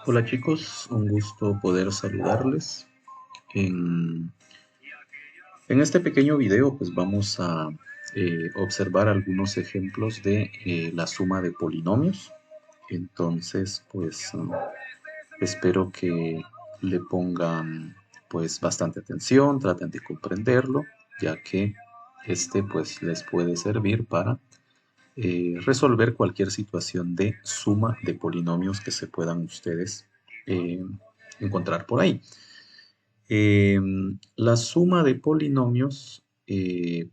Hola chicos, un gusto poder saludarles. En, en este pequeño video pues vamos a observar algunos ejemplos de la suma de polinomios. Entonces pues espero que le pongan pues bastante atención, traten de comprenderlo, ya que este pues les puede servir para resolver cualquier situación de suma de polinomios que se puedan ustedes eh, encontrar por ahí. La suma de polinomios,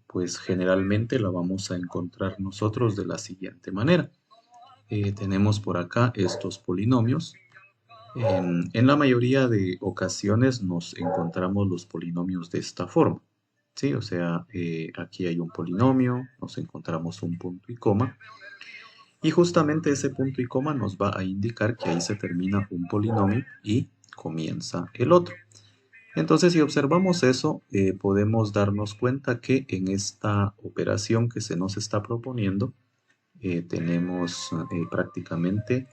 pues generalmente la vamos a encontrar nosotros de la siguiente manera. Tenemos por acá estos polinomios. En la mayoría de ocasiones nos encontramos los polinomios de esta forma. ¿Sí? O sea, aquí hay un polinomio, nos encontramos un punto y coma. Y justamente ese punto y coma nos va a indicar que ahí se termina un polinomio y comienza el otro. Entonces, si observamos eso, podemos darnos cuenta que en esta operación que se nos está proponiendo, tenemos prácticamente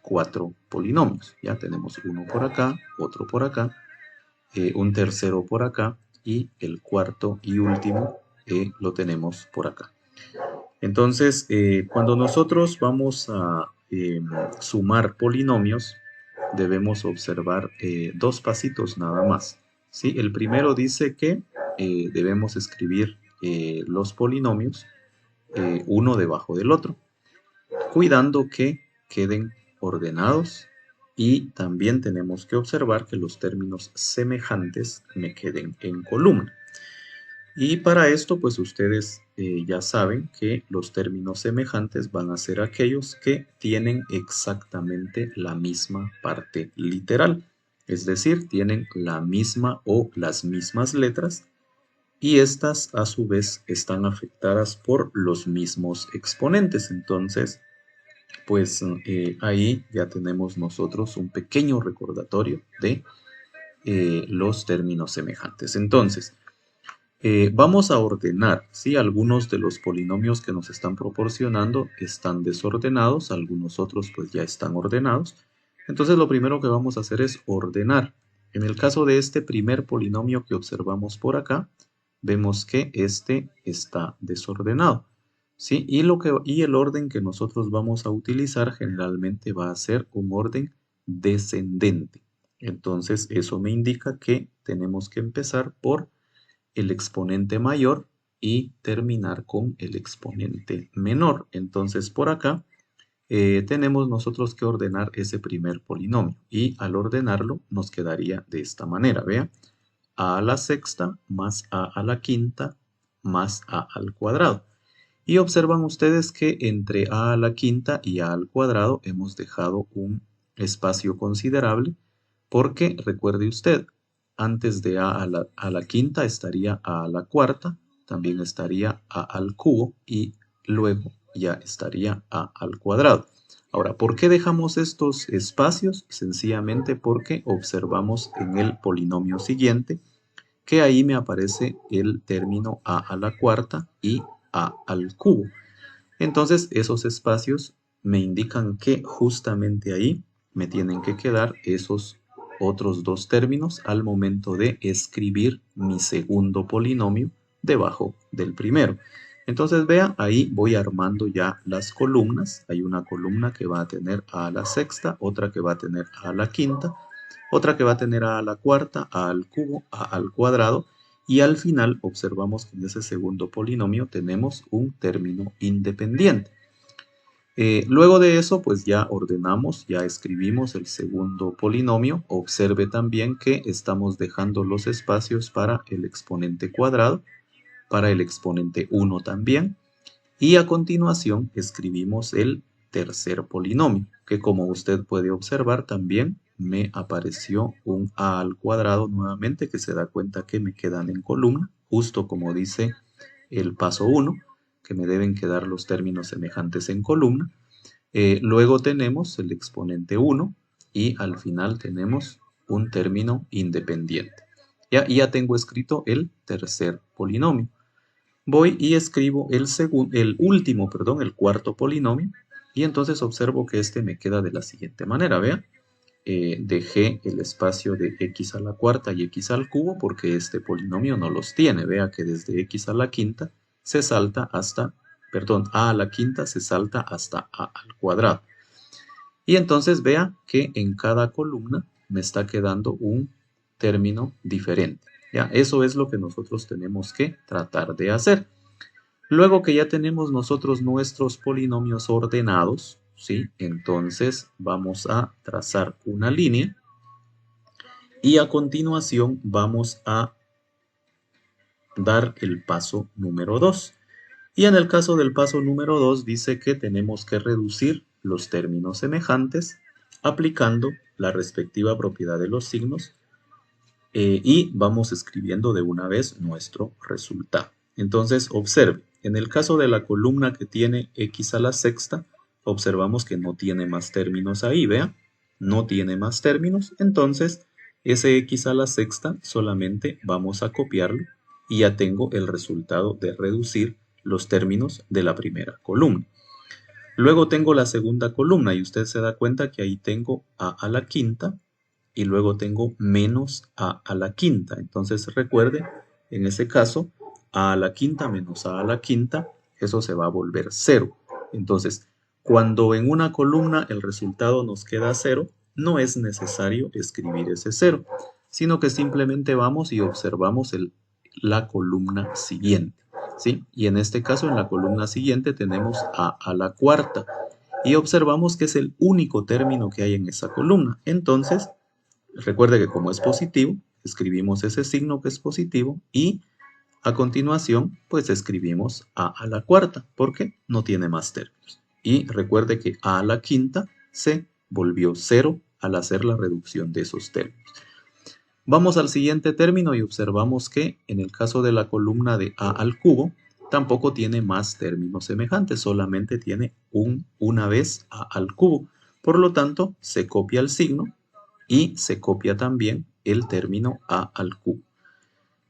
cuatro polinomios. Ya tenemos uno por acá, otro por acá, un tercero por acá y el cuarto y último lo tenemos por acá. Entonces, cuando nosotros vamos a sumar polinomios, debemos observar dos pasitos nada más. ¿Sí? El primero dice que debemos escribir los polinomios uno debajo del otro, cuidando que queden ordenados, y también tenemos que observar que los términos semejantes me queden en columna. Y para esto, pues ustedes ya saben que los términos semejantes van a ser aquellos que tienen exactamente la misma parte literal. Es decir, tienen la misma o las mismas letras, y estas a su vez están afectadas por los mismos exponentes. Entonces, pues ahí ya tenemos nosotros un pequeño recordatorio de los términos semejantes. Entonces, vamos a ordenar, ¿sí? Algunos de los polinomios que nos están proporcionando están desordenados, algunos otros pues ya están ordenados. Entonces lo primero que vamos a hacer es ordenar. En el caso de este primer polinomio que observamos por acá, vemos que este está desordenado, ¿sí? Y el orden que nosotros vamos a utilizar generalmente va a ser un orden descendente. Entonces eso me indica que tenemos que empezar por el exponente mayor y terminar con el exponente menor. Entonces por acá tenemos nosotros que ordenar ese primer polinomio, y al ordenarlo nos quedaría de esta manera, vea, a la sexta más a la quinta más a al cuadrado. Y observan ustedes que entre a la quinta y a al cuadrado hemos dejado un espacio considerable, porque recuerde usted, antes de a la quinta estaría a la cuarta, también estaría a al cubo y luego ya estaría a al cuadrado. Ahora, ¿por qué dejamos estos espacios? Sencillamente porque observamos en el polinomio siguiente que ahí me aparece el término a la cuarta y a al cubo. Entonces esos espacios me indican que justamente ahí me tienen que quedar esos otros dos términos al momento de escribir mi segundo polinomio debajo del primero. Entonces vea, ahí voy armando ya las columnas. Hay una columna que va a tener a la sexta, otra que va a tener a la quinta, otra que va a tener a la cuarta, a al cubo, a al cuadrado, y al final observamos que en ese segundo polinomio tenemos un término independiente. Luego de eso, pues ya ordenamos, ya escribimos el segundo polinomio. Observe también que estamos dejando los espacios para el exponente cuadrado, para el exponente 1 también. Y a continuación escribimos el tercer polinomio, que como usted puede observar también me apareció un a al cuadrado nuevamente, que se da cuenta que me quedan en columna, justo como dice el paso 1, que me deben quedar los términos semejantes en columna. Luego tenemos el exponente 1 y al final tenemos un término independiente. Y ya tengo escrito el tercer polinomio. Voy y escribo el último, perdón, el cuarto polinomio, y entonces observo que este me queda de la siguiente manera, vea. dejé el espacio de x a la cuarta y x al cubo porque este polinomio no los tiene. Vea que desde x a la quinta se salta hasta, perdón, a la quinta se salta hasta a al cuadrado. Y entonces vea que en cada columna me está quedando un término diferente. ¿Ya? Eso es lo que nosotros tenemos que tratar de hacer. Luego que ya tenemos nosotros nuestros polinomios ordenados, ¿sí? Entonces vamos a trazar una línea y a continuación vamos a dar el paso número 2. Y en el caso del paso número 2 dice que tenemos que reducir los términos semejantes aplicando la respectiva propiedad de los signos y vamos escribiendo de una vez nuestro resultado. Entonces observe, en el caso de la columna que tiene x a la sexta, observamos que no tiene más términos ahí, vea, no tiene más términos, entonces ese x a la sexta solamente vamos a copiarlo y ya tengo el resultado de reducir los términos de la primera columna. Luego tengo la segunda columna y usted se da cuenta que ahí tengo a la quinta y luego tengo menos a la quinta. Entonces recuerde, en ese caso, a la quinta menos a la quinta, eso se va a volver 0. Entonces, cuando en una columna el resultado nos queda 0, no es necesario escribir ese 0, sino que simplemente vamos y observamos la columna siguiente, ¿sí? Y en este caso, en la columna siguiente tenemos a la cuarta y observamos que es el único término que hay en esa columna. Entonces, recuerde que como es positivo, escribimos ese signo que es positivo y a continuación, pues escribimos a la cuarta porque no tiene más términos. Y recuerde que a la quinta se volvió 0 al hacer la reducción de esos términos. Vamos al siguiente término y observamos que en el caso de la columna de a al cubo, tampoco tiene más términos semejantes, solamente tiene una vez a al cubo. Por lo tanto, se copia el signo y se copia también el término a al cubo.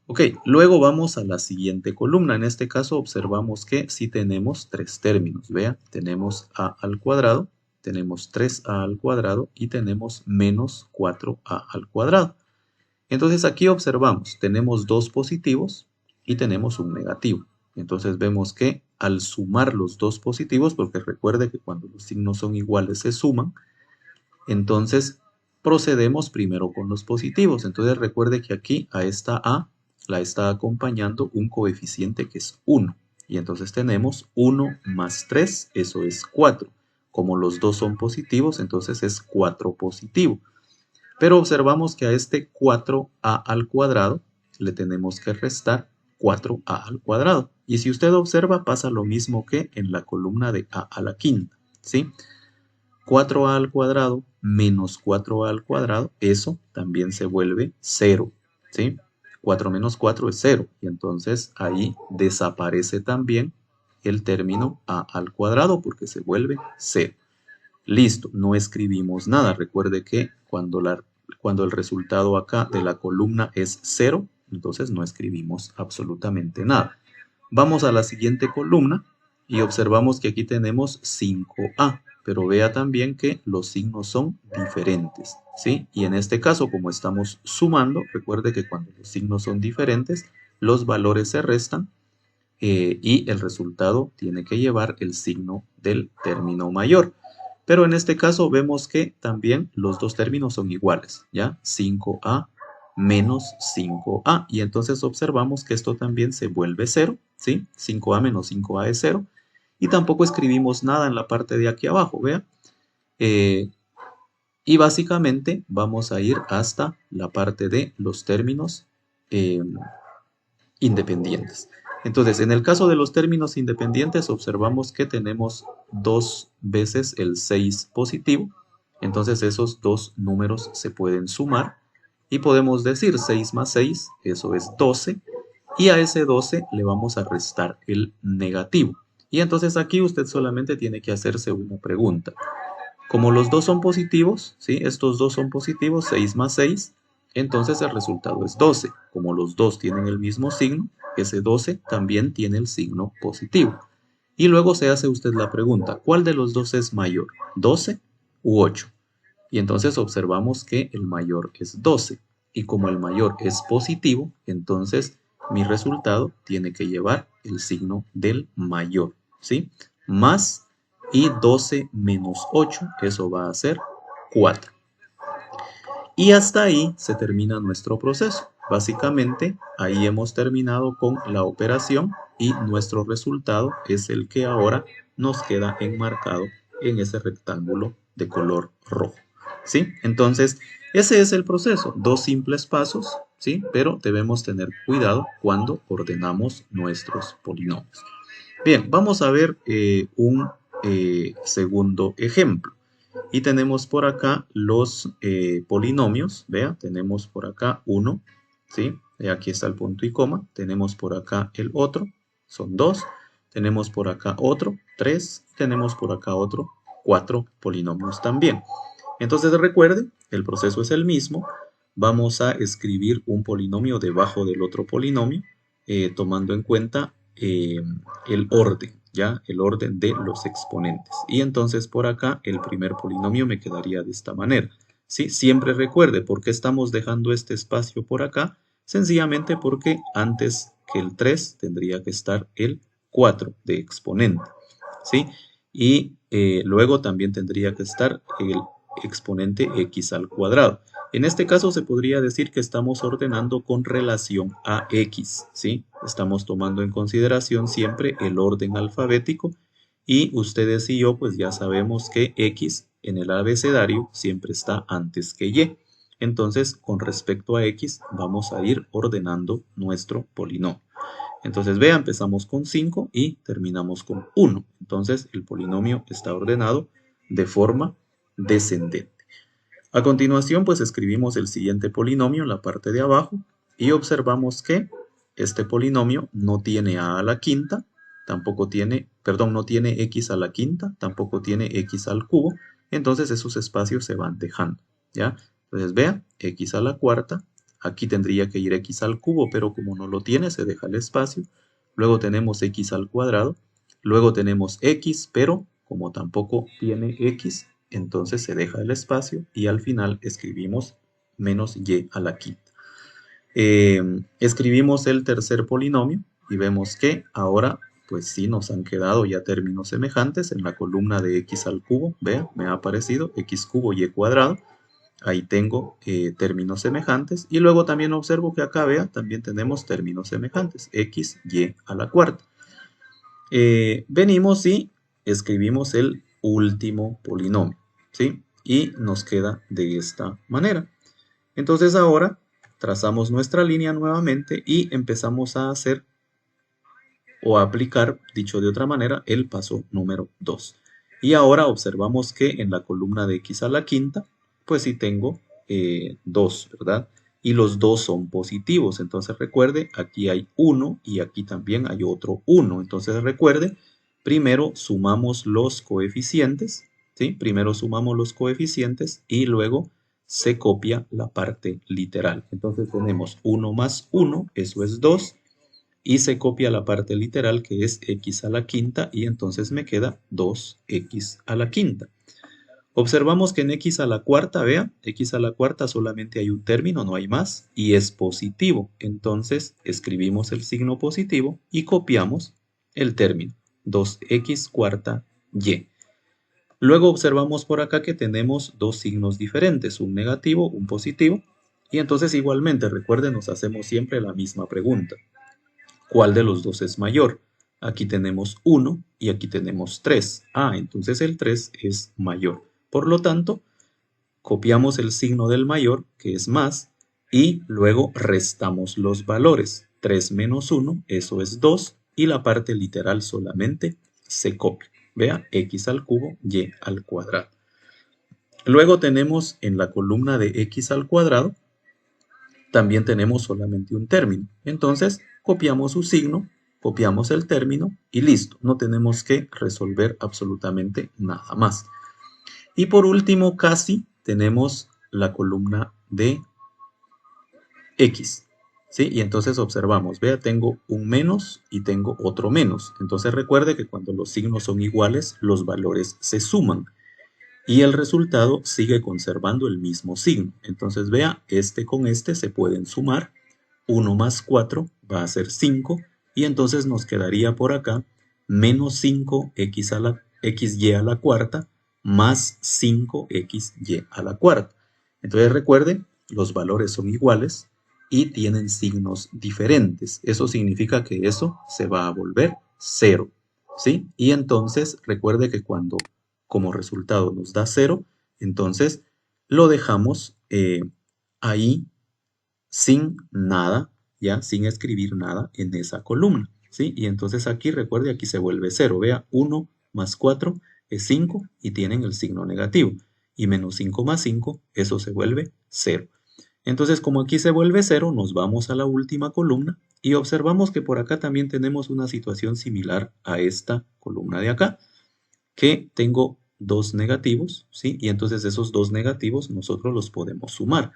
Ok, luego vamos a la siguiente columna. En este caso observamos que sí tenemos tres términos. Vea, tenemos a al cuadrado, tenemos 3a al cuadrado y tenemos menos 4a al cuadrado. Entonces aquí observamos, tenemos dos positivos y tenemos un negativo. Entonces vemos que al sumar los dos positivos, porque recuerde que cuando los signos son iguales se suman, entonces procedemos primero con los positivos. Entonces recuerde que aquí a esta a la está acompañando un coeficiente que es 1. Y entonces tenemos 1 más 3, eso es 4. Como los dos son positivos, entonces es 4 positivo. Pero observamos que a este 4a al cuadrado le tenemos que restar 4a al cuadrado. Y si usted observa, pasa lo mismo que en la columna de a a la quinta, ¿sí? 4a al cuadrado menos 4a al cuadrado, eso también se vuelve 0, ¿sí? 4 menos 4 es 0, y entonces ahí desaparece también el término a al cuadrado porque se vuelve 0. Listo, no escribimos nada. Recuerde que cuando el resultado acá de la columna es 0, entonces no escribimos absolutamente nada. Vamos a la siguiente columna y observamos que aquí tenemos 5a, pero vea también que los signos son diferentes, ¿sí? Y en este caso, como estamos sumando, recuerde que cuando los signos son diferentes, los valores se restan y el resultado tiene que llevar el signo del término mayor. Pero en este caso vemos que también los dos términos son iguales, ¿ya? 5a menos 5a. Y entonces observamos que esto también se vuelve 0, ¿sí? 5a menos 5a es 0. Y tampoco escribimos nada en la parte de aquí abajo, ¿vea? Y básicamente vamos a ir hasta la parte de los términos independientes. Entonces, en el caso de los términos independientes, observamos que tenemos dos veces el 6 positivo. Entonces, esos dos números se pueden sumar. Y podemos decir 6 más 6, eso es 12. Y a ese 12 le vamos a restar el negativo. Y entonces aquí usted solamente tiene que hacerse una pregunta. Como los dos son positivos, ¿sí? Estos dos son positivos, 6 más 6, entonces el resultado es 12. Como los dos tienen el mismo signo, ese 12 también tiene el signo positivo. Y luego se hace usted la pregunta, ¿cuál de los dos es mayor? ¿12 u 8? Y entonces observamos que el mayor es 12. Y como el mayor es positivo, entonces mi resultado tiene que llevar el signo del mayor, ¿sí? Más y 12 menos 8, eso va a ser 4. Y hasta ahí se termina nuestro proceso. Básicamente, ahí hemos terminado con la operación y nuestro resultado es el que ahora nos queda enmarcado en ese rectángulo de color rojo. ¿Sí? Entonces, ese es el proceso. Dos simples pasos, ¿sí? Pero debemos tener cuidado cuando ordenamos nuestros polinomios. Bien, vamos a ver un segundo ejemplo. Y tenemos por acá los polinomios, vea, tenemos por acá uno, ¿sí? Aquí está el punto y coma, tenemos por acá el otro, son 2, tenemos por acá otro, 3, tenemos por acá otro, 4 polinomios también. Entonces recuerde, el proceso es el mismo, vamos a escribir un polinomio debajo del otro polinomio, tomando en cuenta el orden, ¿ya? El orden de los exponentes. Y entonces por acá el primer polinomio me quedaría de esta manera, ¿sí? Siempre recuerde por qué estamos dejando este espacio por acá, sencillamente porque antes que el 3 tendría que estar el 4 de exponente, ¿sí? Y luego también tendría que estar el exponente x al cuadrado. En este caso se podría decir que estamos ordenando con relación a x, ¿sí? Estamos tomando en consideración siempre el orden alfabético y ustedes y yo pues ya sabemos que x en el abecedario siempre está antes que y. Entonces, con respecto a x, vamos a ir ordenando nuestro polinomio. Entonces, vea, empezamos con 5 y terminamos con 1. Entonces, el polinomio está ordenado de forma descendente. A continuación, pues escribimos el siguiente polinomio en la parte de abajo y observamos que este polinomio no tiene a la quinta, tampoco tiene, perdón, no tiene x a la quinta, tampoco tiene x al cubo, entonces esos espacios se van dejando, ¿ya? Entonces, vea, x a la cuarta, aquí tendría que ir x al cubo, pero como no lo tiene, se deja el espacio. Luego tenemos x al cuadrado, luego tenemos x, pero como tampoco tiene x, entonces se deja el espacio y al final escribimos menos y a la quinta. Escribimos el tercer polinomio y vemos que ahora pues sí nos han quedado ya términos semejantes en la columna de x al cubo. Vean, me ha aparecido x cubo y cuadrado. Ahí tengo términos semejantes y luego también observo que acá, vea, también tenemos términos semejantes, x, y a la cuarta. Venimos y escribimos el último polinomio, ¿sí? Y nos queda de esta manera. Entonces ahora trazamos nuestra línea nuevamente y empezamos a hacer o a aplicar, dicho de otra manera, el paso número 2. Y ahora observamos que en la columna de x a la quinta, pues sí tengo 2, ¿verdad? Y los dos son positivos. Entonces recuerde, aquí hay 1 y aquí también hay otro 1. Entonces recuerde, primero sumamos los coeficientes, ¿sí? Primero sumamos los coeficientes y luego se copia la parte literal. Entonces tenemos 1 más 1, eso es 2. Y se copia la parte literal que es x a la quinta y entonces me queda 2x a la quinta. Observamos que en x a la cuarta, vea, x a la cuarta solamente hay un término, no hay más, y es positivo. Entonces escribimos el signo positivo y copiamos el término, 2x cuarta y. Luego observamos por acá que tenemos dos signos diferentes, un negativo, un positivo, y entonces igualmente, recuerden, nos hacemos siempre la misma pregunta. ¿Cuál de los dos es mayor? Aquí tenemos 1 y aquí tenemos 3. Entonces el 3 es mayor. Por lo tanto, copiamos el signo del mayor, que es más, y luego restamos los valores. 3 menos 1, eso es 2, y la parte literal solamente se copia. Vea, x al cubo, y al cuadrado. Luego tenemos en la columna de x al cuadrado, también tenemos solamente un término. Entonces, copiamos su signo, copiamos el término y listo. No tenemos que resolver absolutamente nada más. Y por último, casi tenemos la columna de x. ¿Sí? Y entonces observamos, vea, tengo un menos y tengo otro menos. Entonces recuerde que cuando los signos son iguales, los valores se suman. y el resultado sigue conservando el mismo signo. Entonces vea, este con este se pueden sumar. 1 más 4 va a ser 5 y entonces nos quedaría por acá menos 5x xy a la cuarta más 5xy a la cuarta. Entonces recuerde, los valores son iguales y tienen signos diferentes. Eso significa que eso se va a volver 0, ¿sí? Y entonces recuerde que cuando como resultado nos da 0, entonces lo dejamos ahí sin nada, ya, sin escribir nada en esa columna, ¿sí? Y entonces aquí, recuerde, aquí se vuelve 0. Vea, 1 más 4 es 5 y tienen el signo negativo. Y menos 5 más 5, eso se vuelve 0. Entonces, como aquí se vuelve 0, nos vamos a la última columna y observamos que por acá también tenemos una situación similar a esta columna de acá, que tengo dos negativos, ¿sí? Y entonces esos dos negativos nosotros los podemos sumar.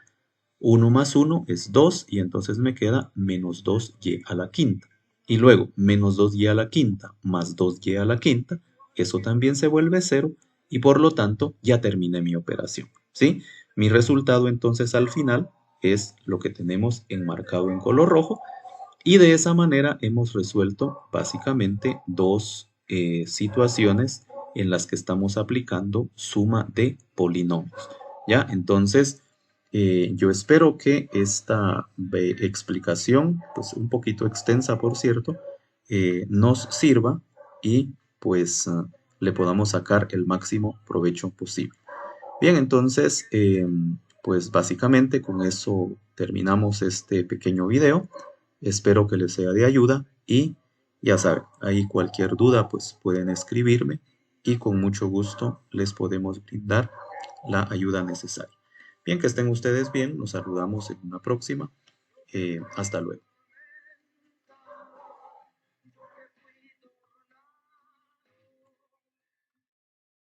1 más 1 es 2 y entonces me queda menos 2y a la quinta. Y luego menos 2y a la quinta más 2y a la quinta, eso también se vuelve 0 y por lo tanto ya terminé mi operación, ¿sí? Mi resultado entonces al final es lo que tenemos enmarcado en color rojo y de esa manera hemos resuelto básicamente dos situaciones en las que estamos aplicando suma de polinomios. ¿Ya? Entonces, yo espero que esta explicación, pues un poquito extensa por cierto, nos sirva y pues le podamos sacar el máximo provecho posible. Bien, entonces, pues básicamente con eso terminamos este pequeño video. Espero que les sea de ayuda y ya saben, ahí cualquier duda pues pueden escribirme y con mucho gusto les podemos brindar la ayuda necesaria. Bien, que estén ustedes bien, nos saludamos en una próxima. Hasta luego.